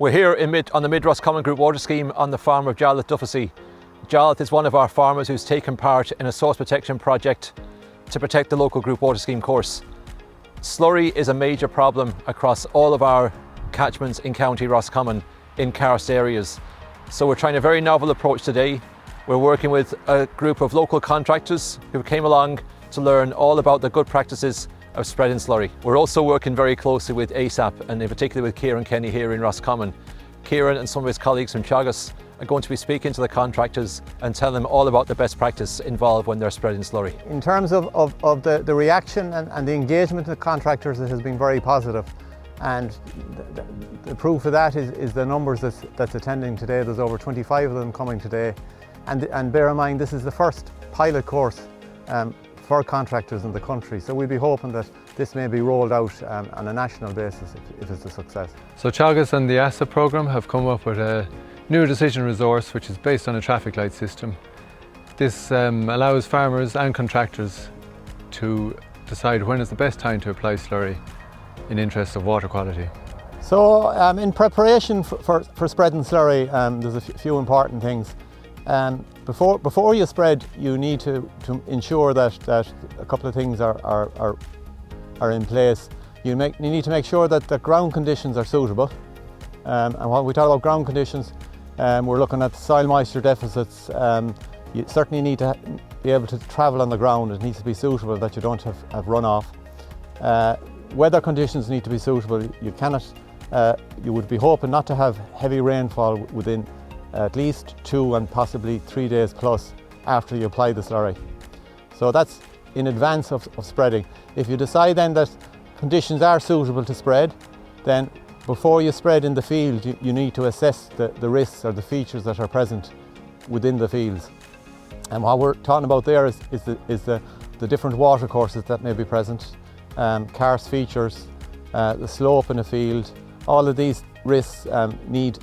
We're here on the Mid-Roscommon Group Water Scheme on the farm of Jarlath Dufficy. Jarlath is one of our farmers who's taken part in a source protection project to protect the local group water scheme course. Slurry is a major problem across all of our catchments in County Roscommon in karst areas. So we're trying a very novel approach today. We're working with a group of local contractors who came along to learn all about the good practices of spreading slurry. We're also working very closely with ASSAP and in particular with Kieran Kenny here in Roscommon. Kieran and some of his colleagues from Teagasc are going to be speaking to the contractors and telling them all about the best practice involved when they're spreading slurry. In terms of the reaction and the engagement of the contractors, it has been very positive. And the proof of that is the numbers that's attending today. There's over 25 of them coming today. And bear in mind, this is the first pilot course for contractors in the country. So we'll be hoping that this may be rolled out on a national basis if it's a success. So Teagasc and the ASSAP programme have come up with a new decision resource which is based on a traffic light system. This allows farmers and contractors to decide when is the best time to apply slurry in interest of water quality. So in preparation for spreading slurry, there's a few important things. Before you spread, you need to ensure that a couple of things are in place. You need to make sure that the ground conditions are suitable. And when we talk about ground conditions, we're looking at soil moisture deficits. You certainly need to be able to travel on the ground. It needs to be suitable, that you don't have runoff. Weather conditions need to be suitable. You would be hoping not to have heavy rainfall within at least 2 and possibly 3 days plus after you apply the slurry. So that's in advance of spreading. If you decide then that conditions are suitable to spread, then before you spread in the field, you need to assess the risks or the features that are present within the fields. And what we're talking about there is the different water courses that may be present, karst features, the slope in a field. All of these risks need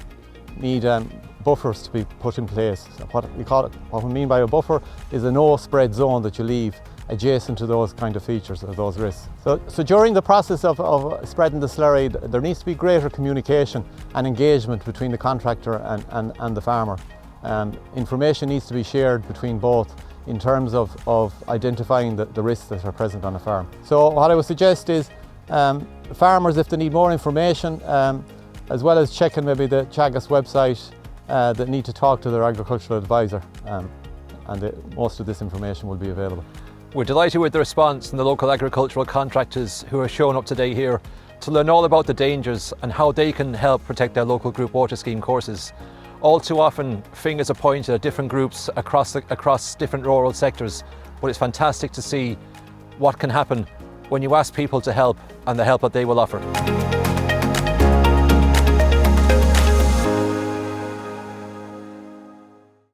buffers to be put in place. What we mean by a buffer is a no spread zone that you leave adjacent to those kind of features or those risks. So during the process of spreading the slurry, there needs to be greater communication and engagement between the contractor and the farmer. Information needs to be shared between both in terms of identifying the risks that are present on a farm. So what I would suggest is farmers, if they need more information, as well as checking maybe the Teagasc website, that need to talk to their agricultural advisor, and most of this information will be available. We're delighted with the response from the local agricultural contractors who are showing up today here to learn all about the dangers and how they can help protect their local group water scheme courses. All too often, fingers are pointed at different groups across different rural sectors, but it's fantastic to see what can happen when you ask people to help and the help that they will offer.